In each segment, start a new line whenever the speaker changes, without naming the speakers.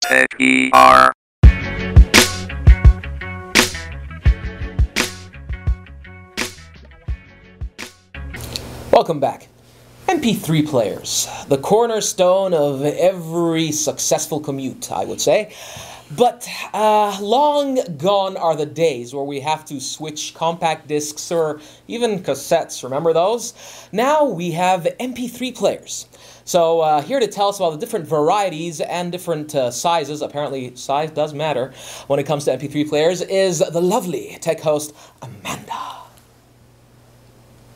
mp3.
Welcome back. MP3 players, the cornerstone of every successful commute, I would say. But long gone are the days where we have to switch compact discs or even cassettes, remember those? Now we have MP3 players. So here to tell us about the different varieties and different sizes, apparently size does matter when it comes to MP3 players, is the lovely tech host, Amanda.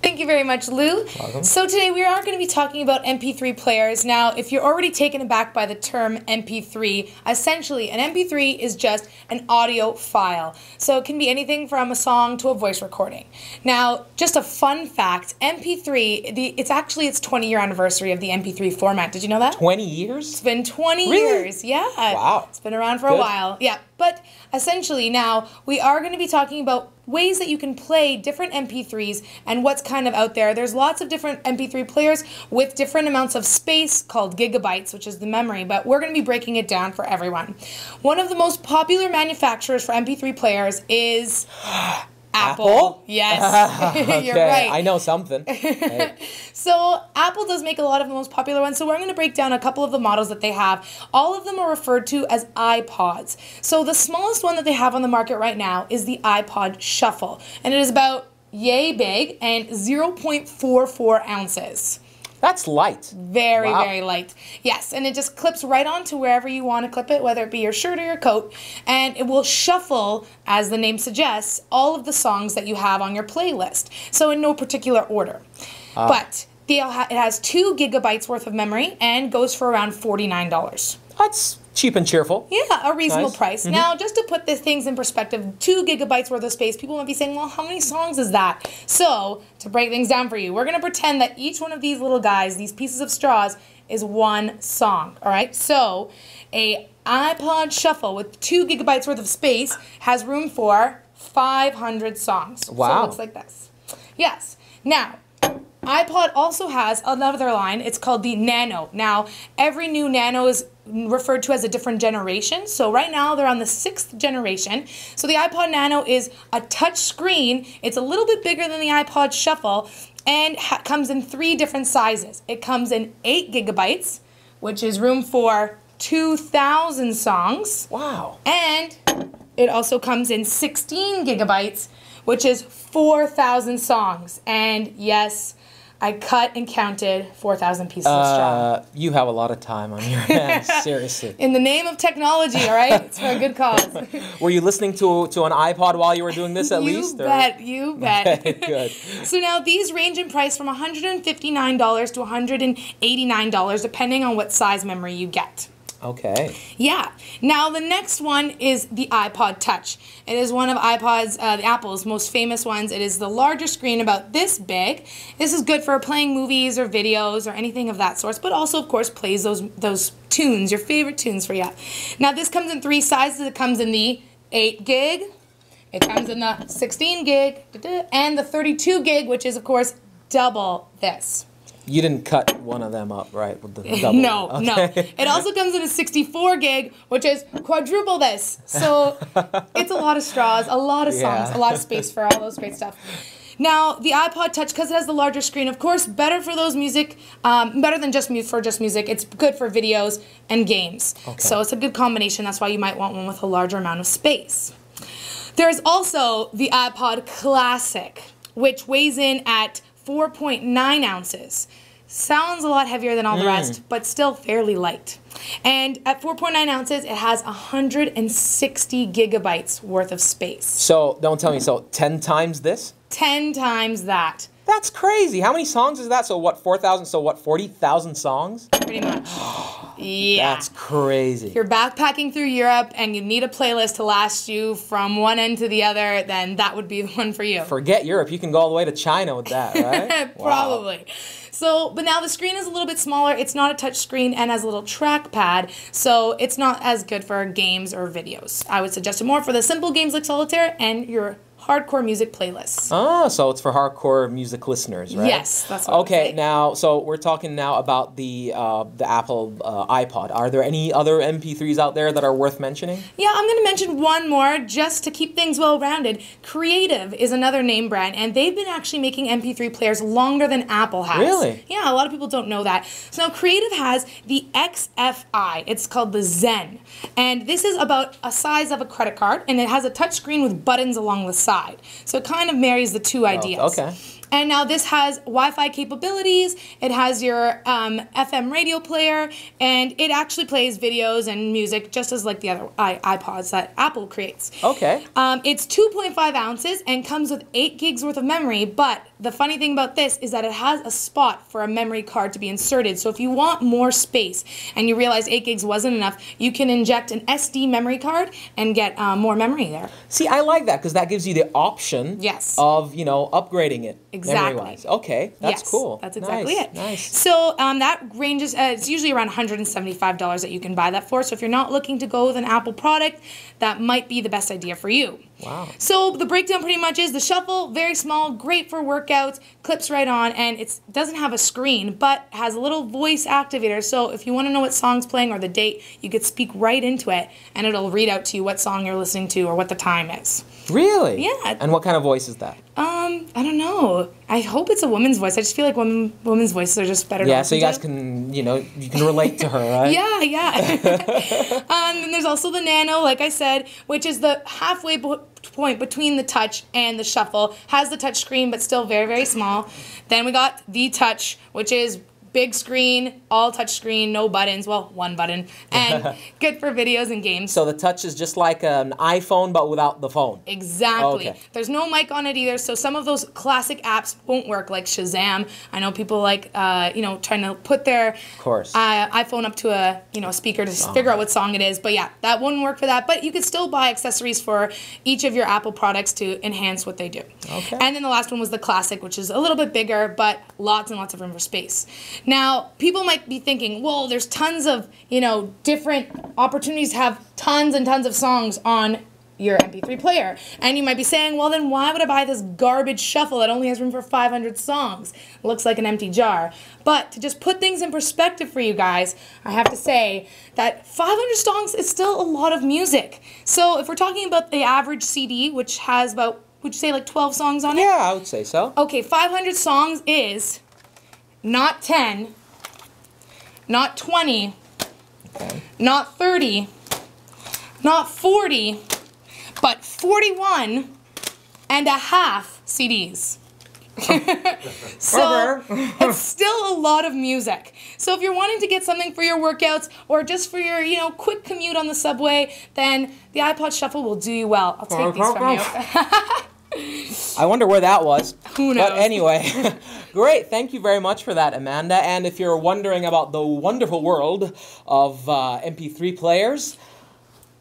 Thank you very much, Lou.
Welcome.
So today we are going to be talking about MP3 players. Now, if you're already taken aback by the term MP3, essentially an MP3 is just an audio file. So it can be anything from a song to a voice recording. Now, just a fun fact, MP3, it's actually its 20-year anniversary of the MP3 format. Did you know that?
20 years?
It's been 20
Really?
years. Yeah.
Wow.
It's been around for a while. Yeah. But essentially now we are going to be talking about ways that you can play different MP3s and what's kind of out there. There's lots of different MP3 players with different amounts of space called gigabytes, which is the memory, but we're going to be breaking it down for everyone. One of the most popular manufacturers for MP3 players is Apple? Yes.
Okay,
You're right.
I know something. Hey.
So Apple does make a lot of the most popular ones, so we're going to break down a couple of the models that they have. All of them are referred to as iPods. So the smallest one that they have on the market right now is the iPod Shuffle, and it is about yay big and 0.44 ounces.
That's light.
Very,
Wow.
very light. Yes, and it just clips right onto wherever you want to clip it, whether it be your shirt or your coat, and it will shuffle, as the name suggests, all of the songs that you have on your playlist. So in no particular order. But it has 2 gigabytes worth of memory and goes for around $49.
That's cheap and cheerful.
Yeah, a reasonable
Nice.
price. Now, just to put things in perspective, 2 gigabytes worth of space, people might be saying, well, how many songs is that? So, to break things down for you, we're going to pretend that each one of these little guys, these pieces of straws, is one song, all right? So, a iPod Shuffle with 2 gigabytes worth of space has room for 500 songs.
Wow.
So it looks like this. Yes. Now, iPod also has another line. It's called the Nano. Now, every new Nano is referred to as a different generation. So right now, they're on the 6th generation. So the iPod Nano is a touch screen. It's a little bit bigger than the iPod Shuffle and comes in 3 different sizes. It comes in 8 gigabytes, which is room for 2,000 songs.
Wow.
And it also comes in 16 gigabytes, which is 4,000 songs. And yes, I cut and counted 4,000 pieces of straw.
You have a lot of time on your hands, seriously.
In the name of technology, all right? It's for a good cause.
Were you listening to an iPod while you were doing this at least?
You bet, you bet.
Okay, good.
So now these range in price from $159 to $189, depending on what size memory you get.
Okay.
Yeah. Now the next one is the iPod Touch. It is one of the Apple's most famous ones. It is the larger screen, about this big. This is good for playing movies or videos or anything of that sort, but also, of course, plays those tunes, your favorite tunes for you. Now this comes in 3 sizes. It comes in the 8 gig, it comes in the 16 gig, and the 32 gig, which is, of course, double this.
You didn't cut one of them up, right? With the double.
No,
Okay.
no. It also comes in a 64 gig, which is quadruple this. So it's a lot of straws, a lot of songs,
Yeah.
a lot of space for all those great stuff. Now, the iPod Touch, because it has the larger screen, of course, better for those music, better than just music. It's good for videos and games.
Okay.
So it's a good combination. That's why you might want one with a larger amount of space. There's also the iPod Classic, which weighs in at 4.9 ounces. Sounds a lot heavier than all the rest, but still fairly light. And at 4.9 ounces, it has 160 gigabytes worth of space.
So, don't tell me, so 10 times this?
10 times that.
That's crazy. How many songs is that? So what, 4,000? So what, 40,000 songs?
Pretty much. Yeah.
That's crazy.
If you're backpacking through Europe and you need a playlist to last you from one end to the other, then that would be the one for you.
Forget Europe. You can go all the way to China with that, right?
Probably.
Wow.
So, but now the screen is a little bit smaller. It's not a touch screen and has a little trackpad, so it's not as good for games or videos. I would suggest it more for the simple games like solitaire and your hardcore music playlists.
Oh, so it's for hardcore music listeners, right?
Yes, that's what I would
Okay,
say.
now, so we're talking now about the Apple iPod. Are there any other MP3s out there that are worth mentioning?
Yeah, I'm going to mention one more just to keep things well-rounded. Creative is another name brand, and they've been actually making MP3 players longer than Apple has.
Really?
Yeah, a lot of people don't know that. So now Creative has the XFI. It's called the Zen. And this is about a size of a credit card, and it has a touch screen with buttons along the side. So it kind of marries the two ideas.
Okay.
And now this has Wi-Fi capabilities, it has your FM radio player, and it actually plays videos and music just as like the other iPods that Apple creates.
Okay.
It's 2.5 ounces and comes with 8 gigs worth of memory, but the funny thing about this is that it has a spot for a memory card to be inserted. So if you want more space and you realize 8 gigs wasn't enough, you can inject an SD memory card and get more memory there.
See, I like that because that gives you the option
Yes.
of, upgrading it.
Exactly.
Memory-wise. Okay, that's
Yes,
cool.
that's exactly it.
Nice.
So that ranges, it's usually around $175 that you can buy that for. So if you're not looking to go with an Apple product, that might be the best idea for you.
Wow.
So the breakdown pretty much is the Shuffle, very small, great for workouts, clips right on, and it doesn't have a screen, but has a little voice activator. So if you want to know what song's playing or the date, you could speak right into it, and it'll read out to you what song you're listening to or what the time is.
Really?
Yeah.
And what kind of voice is that?
I don't know. I hope it's a woman's voice. I just feel like women's voices are just better.
Yeah, so you guys can, you can relate to her, right?
Yeah. And there's also the Nano, like I said, which is the halfway point between the Touch and the Shuffle. Has the touch screen, but still very, very small. Then we got the Touch, which is big screen, all touch screen, no buttons, well, one button, and good for videos and games.
So the Touch is just like an iPhone, but without the phone.
Exactly.
Okay.
There's no mic on it either, so some of those classic apps won't work, like Shazam. I know people like, trying to put their iPhone up to a speaker to figure out what song it is. But yeah, that wouldn't work for that. But you could still buy accessories for each of your Apple products to enhance what they do.
Okay.
And then the last one was the Classic, which is a little bit bigger, but lots and lots of room for space. Now, people might be thinking, well, there's tons of, different opportunities to have tons and tons of songs on your MP3 player. And you might be saying, well, then why would I buy this garbage Shuffle that only has room for 500 songs? It looks like an empty jar. But to just put things in perspective for you guys, I have to say that 500 songs is still a lot of music. So if we're talking about the average CD, which has about, would you say like 12 songs on it?
Yeah, I would say so.
Okay, 500 songs is not 10, not 20, not 30, not 40, but 41 and a half CDs. So it's still a lot of music. So if you're wanting to get something for your workouts or just for your, quick commute on the subway, then the iPod Shuffle will do you well. I'll take these from you.
I wonder where that was.
Who knows?
But anyway, great. Thank you very much for that, Amanda. And if you're wondering about the wonderful world of MP3 players,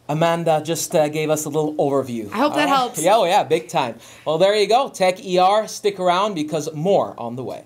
Amanda just gave us a little overview.
I hope that helps.
Yeah, big time. Well, there you go. Tech ER. Stick around because more on the way.